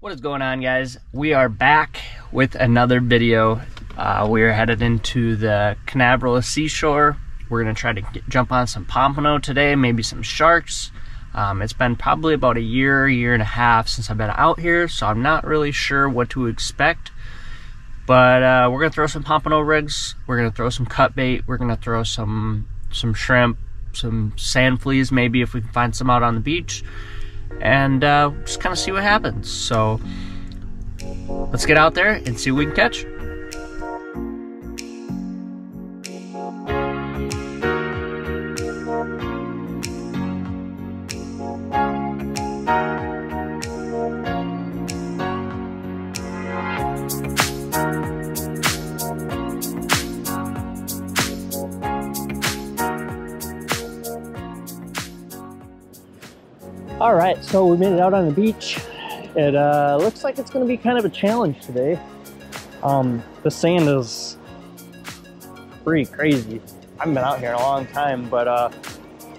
What is going on, guys? We are back with another video. We are headed into the Canaveral seashore. We're gonna try to jump on some pompano today, maybe some sharks. It's been probably about a year and a half since I've been out here, so I'm not really sure what to expect. But we're gonna throw some pompano rigs. We're gonna throw some cut bait. We're gonna throw some shrimp, some sand fleas, maybe if we can find some out on the beach. And just kind of see what happens. So let's get out there and see what we can catch. All right, so we made it out on the beach. It looks like it's going to be kind of a challenge today. The sand is pretty crazy. I haven't been out here in a long time, but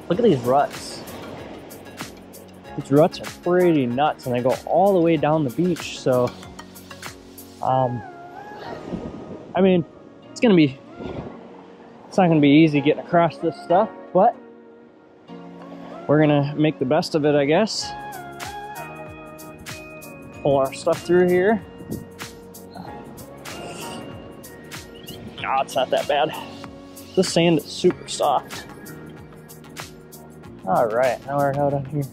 look at these ruts. These ruts are pretty nuts, and they go all the way down the beach. So, I mean, it's not going to be easy getting across this stuff, but we're gonna make the best of it, I guess. Pull our stuff through here. No, it's not that bad. This sand is super soft. All right, now we're out on here.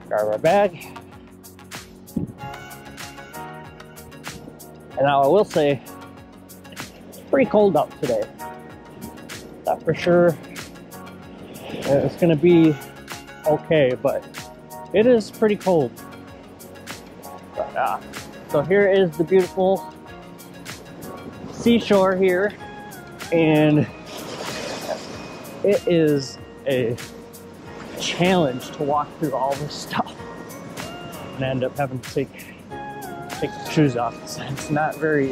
Grab our bag. And now I will say, it's pretty cold out today. Not for sure it's gonna be okay, but it is pretty cold. But, so here is the beautiful seashore here, and it is a challenge to walk through all this stuff and end up having to take the shoes off. It's not very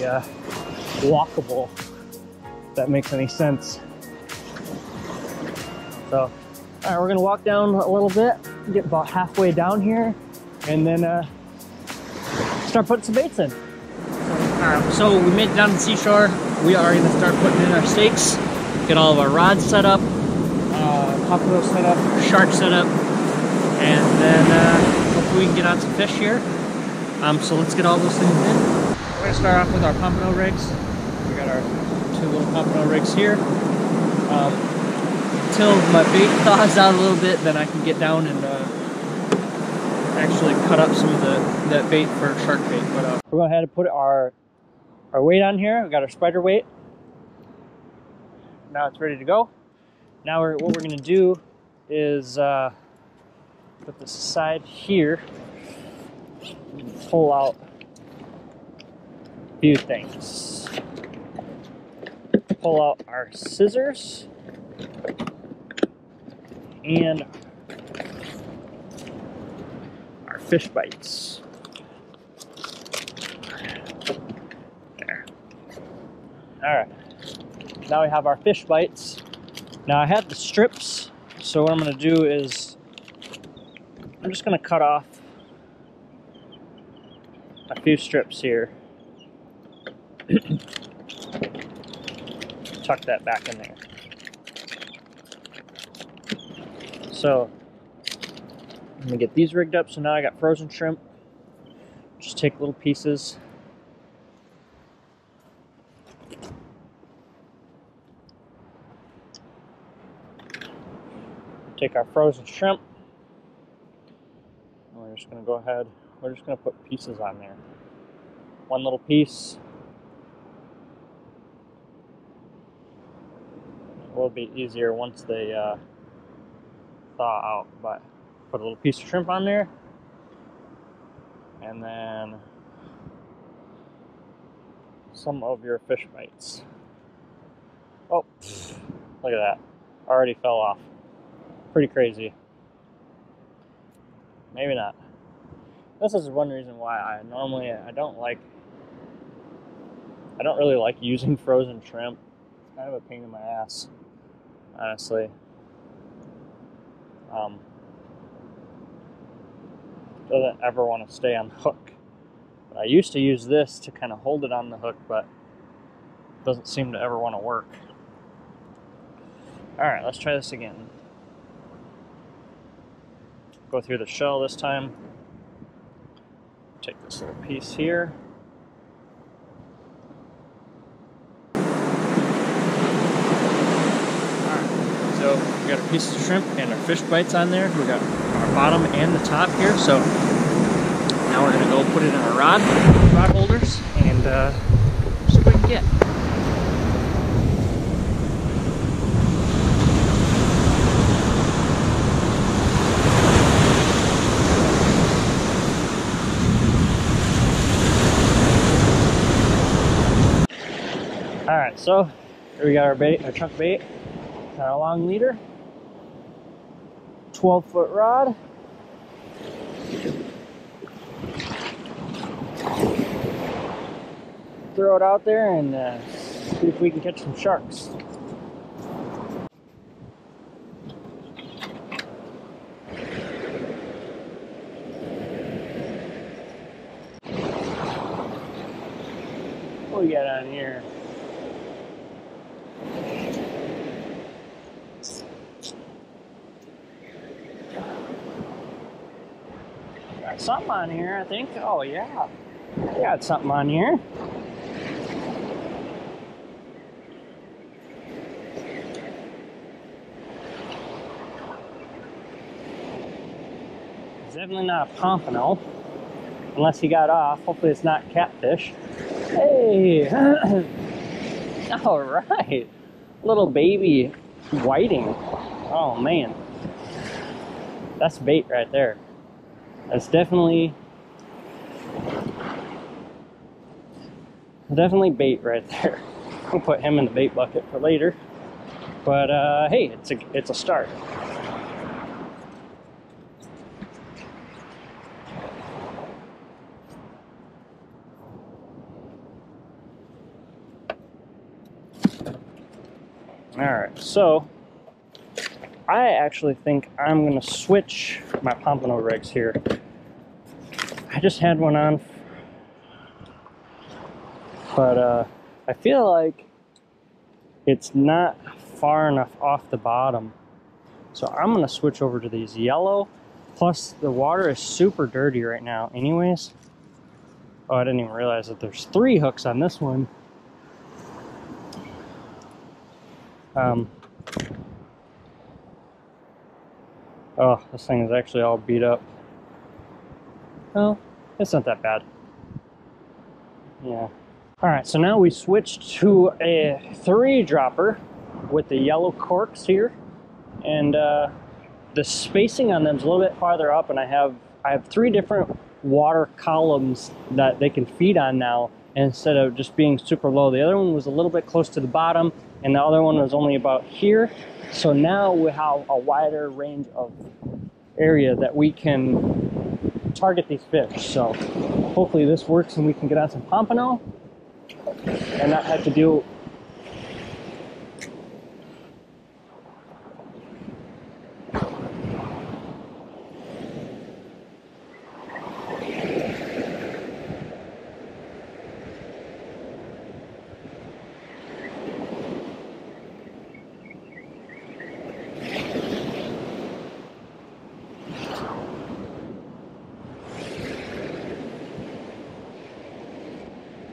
walkable, if that makes any sense. So, all right, we're gonna walk down a little bit, get about halfway down here, and then start putting some baits in. So we made it down to the seashore. We are gonna start putting in our stakes, get all of our rods set up, pompano set up, shark set up, and then hopefully we can get on some fish here. So let's get all those things in. We're gonna start off with our pompano rigs. We got our two little pompano rigs here. Until my bait thaws out a little bit, then I can get down and actually cut up some of that bait for shark bait. But we're going to go ahead and put our weight on here. We got our spider weight. Now it's ready to go. Now what we're going to do is put this aside here and pull out a few things. Pull out our scissors and our fish bites. There. All right. Now we have our fish bites. Now I have the strips, so what I'm going to do is I'm just going to cut off a few strips here. Tuck that back in there. So I'm gonna get these rigged up. So now I got frozen shrimp. Just take little pieces. Take our frozen shrimp. And we're just gonna go ahead. We're just gonna put pieces on there. One little piece. It will be easier once they thaw out, but put a little piece of shrimp on there, and then some of your fish bites. Oh, look at that. Already fell off. Pretty crazy. Maybe not. This is one reason why I don't really like using frozen shrimp. It's kind of a pain in my ass, honestly. doesn't ever want to stay on the hook. But I used to use this to kind of hold it on the hook, but it doesn't seem to ever want to work. All right, let's try this again. Go through the shell this time. Take this little piece here. So we got our piece of shrimp and our fish bites on there. We got our bottom and the top here. So now we're gonna go put it in our rod holders and see what we can get. All right, so here we got our bait, our chunk bait. Our long leader, 12-foot rod. Throw it out there and see if we can catch some sharks. What we got on here? Got something on here, I think. Oh yeah, we got something on here. It's definitely not a pompano, unless he got off. Hopefully it's not catfish. Hey, all right, little baby whiting. Oh man, that's bait right there. That's definitely bait right there. We'll put him in the bait bucket for later. But hey, it's a start. All right, so I actually think I'm gonna switch my pompano rigs here. I just had one on, but I feel like it's not far enough off the bottom. So I'm gonna switch over to these yellow. Plus the water is super dirty right now anyways. Oh, I didn't even realize that there's 3 hooks on this one. Oh, this thing is actually all beat up. Well, it's not that bad. Yeah. Alright, so now we switched to a 3-dropper with the yellow corks here. And the spacing on them is a little bit farther up, and I have 3 different water columns that they can feed on now instead of just being super low. The other one was a little bit close to the bottom, and the other one was only about here. So now we have a wider range of area that we can target these fish. So hopefully this works and we can get on some pompano and not have to do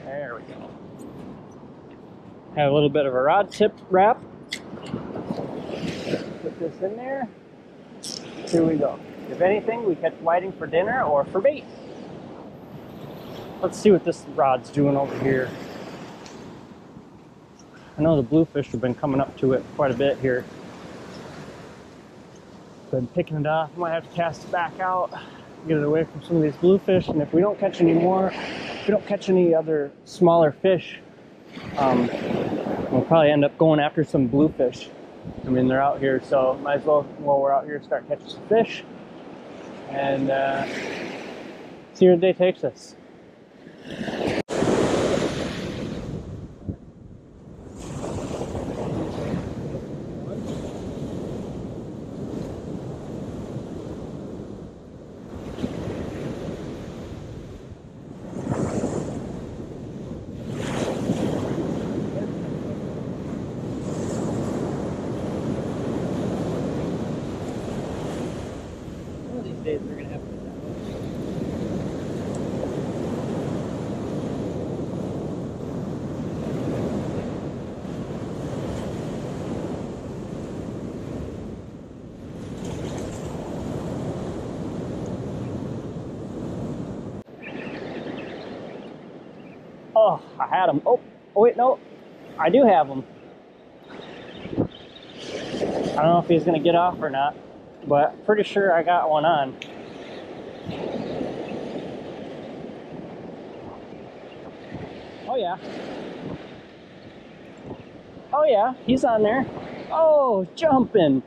There we go. Have a little bit of a rod tip wrap. Put this in there. Here we go. If anything, we catch whiting for dinner or for bait. Let's see what this rod's doing over here. I know the bluefish have been coming up to it quite a bit here. Been picking it up. Might have to cast it back out, get it away from some of these bluefish, and if we don't catch any more, if we don't catch any other smaller fish, we'll probably end up going after some bluefish. I mean, they're out here, so might as well, while we're out here, start catching some fish and see where the day takes us. days we're gonna have to put that Oh, I had him. Oh, wait, no. I do have him. I don't know if he's going to get off or not, but pretty sure I got one on. Oh, yeah. Oh, yeah, he's on there. Oh, jumping.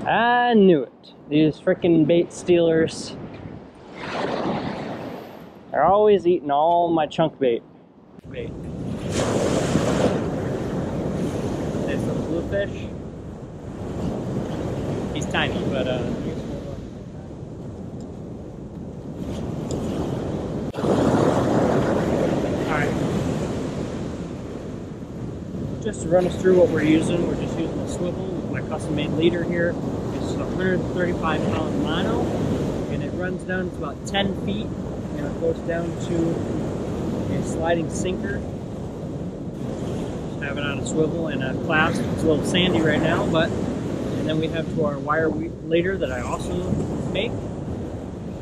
I knew it. These freaking bait stealers are always eating all my chunk bait. bait. There's a bluefish. He's tiny, but alright. Just to run us through what we're using, we're just using a swivel with my custom made leader here. It's a 135-pound mono, and it runs down to about 10 feet, and it goes down to a sliding sinker. Just have it on a swivel and a clasp. It's a little sandy right now, and then we have to our wire leader that I also make.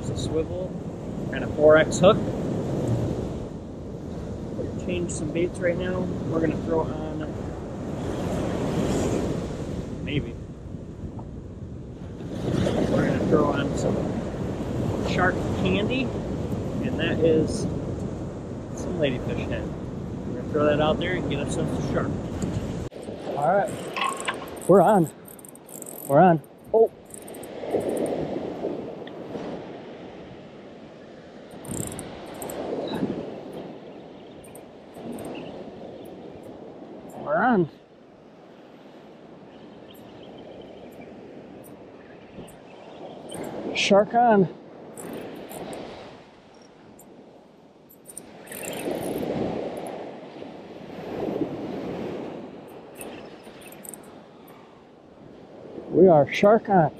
It's a swivel and a 4X hook. We'll change some baits right now. We're gonna throw on, maybe. We're gonna throw on some shark candy, and that is some ladyfish head. We're gonna throw that out there and get ourselves a shark. All right, we're on. We're on. Oh. We're on. Shark on. We are shark on.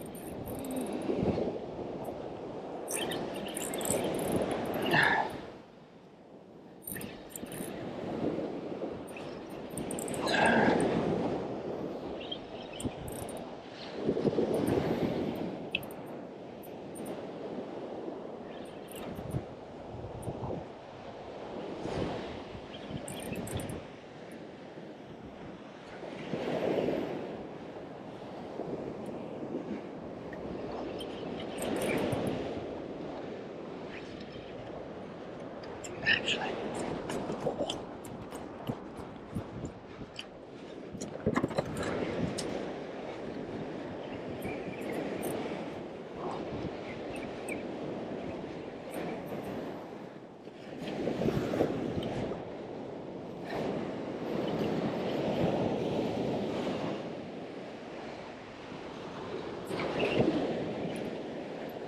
Actually.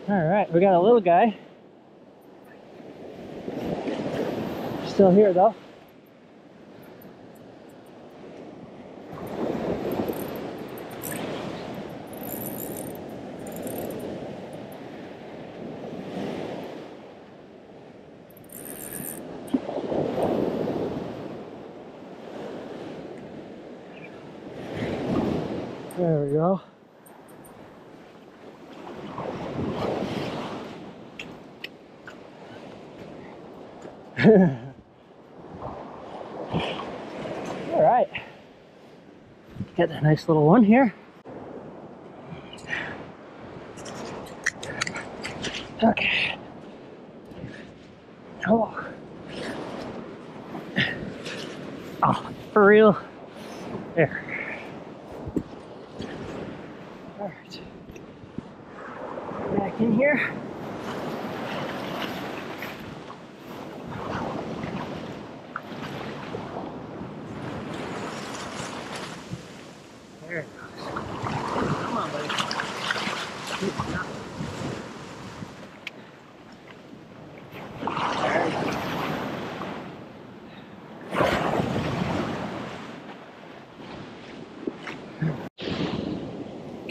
All right, we got a little guy. Still here though. There we go. All right, got that nice little one here. Okay. Oh. Oh, for real? There. All right. Back in here. There it goes. Come on, buddy.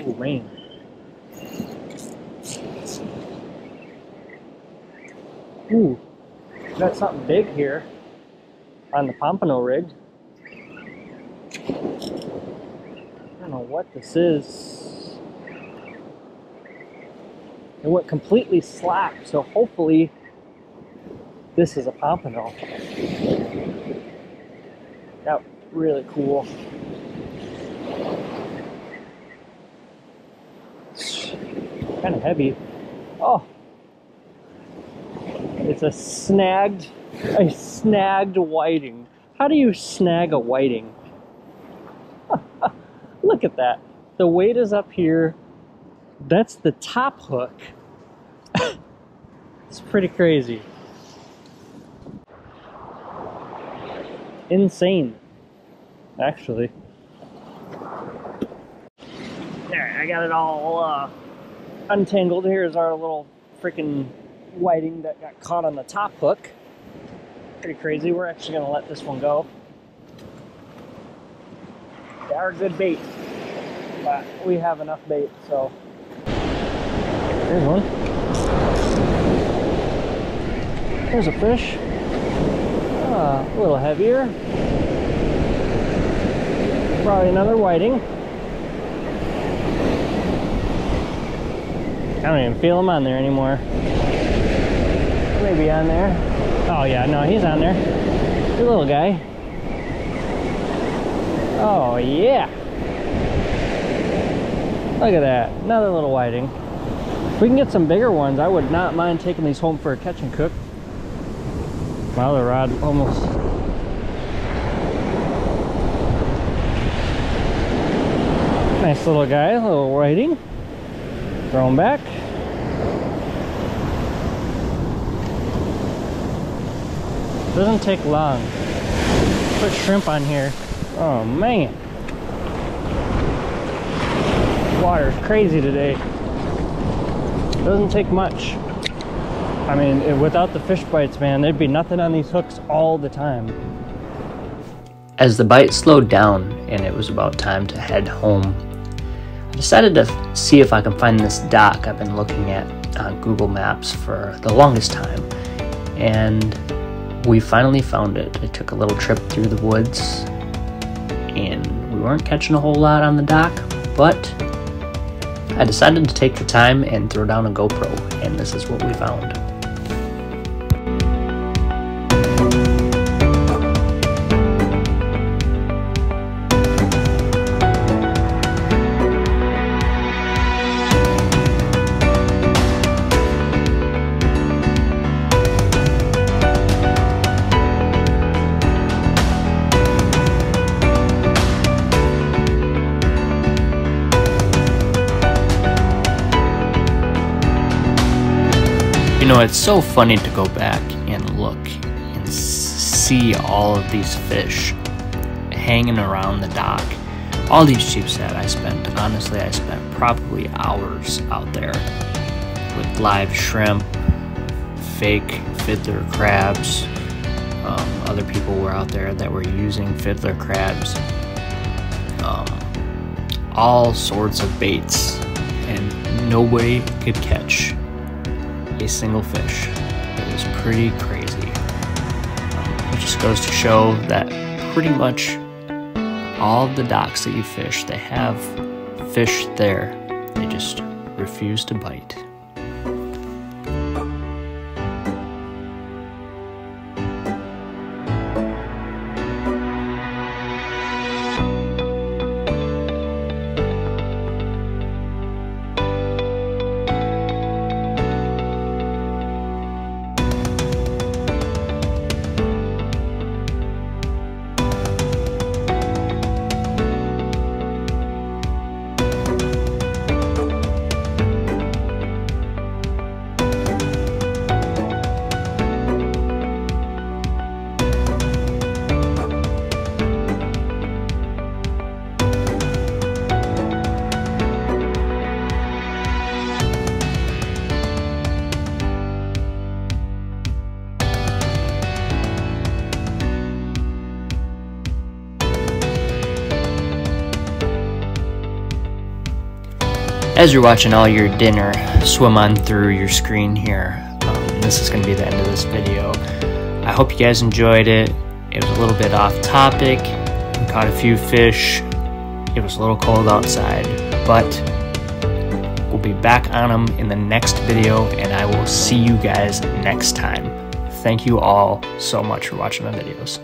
Ooh, man. Ooh, got something big here on the pompano rig. I don't know what this is. It went completely slack, so hopefully this is a pompano. That really cool. It's kind of heavy. Oh, it's a snagged whiting. How do you snag a whiting? Look at that. The weight is up here. That's the top hook. It's pretty crazy. Insane, actually. There, I got it all untangled. Here's our little freaking whiting that got caught on the top hook. Pretty crazy. We're actually going to let this one go. They are good bait, but we have enough bait, so. There's one. There's a fish. A little heavier. Probably another whiting. I don't even feel him on there anymore. Maybe on there. Oh yeah, no, he's on there. Good little guy. Oh yeah. Look at that. Another little whiting. If we can get some bigger ones, I would not mind taking these home for a catch and cook. My other rod almost. Nice little guy, a little whiting. Throw him back. Doesn't take long. Put shrimp on here. Oh man. Water's crazy today. Doesn't take much. I mean, without the fish bites, man, there'd be nothing on these hooks all the time. As the bite slowed down and it was about time to head home, I decided to see if I can find this dock I've been looking at on Google Maps for the longest time. And we finally found it. I took a little trip through the woods and we weren't catching a whole lot on the dock, but I decided to take the time and throw down a GoPro, and this is what we found. You know, it's so funny to go back and look and see all of these fish hanging around the dock. All these sheepshead I spent probably hours out there with live shrimp, fake fiddler crabs. Other people were out there that were using fiddler crabs. All sorts of baits, and nobody could catch a single fish. It was pretty crazy. It just goes to show that pretty much all of the docks that you fish, they have fish there. They just refuse to bite. as you're watching all your dinner swim on through your screen here, this is going to be the end of this video. I hope you guys enjoyed it. It was a little bit off topic. We caught a few fish. It was a little cold outside, but we'll be back on them in the next video, and I will see you guys next time. Thank you all so much for watching my videos.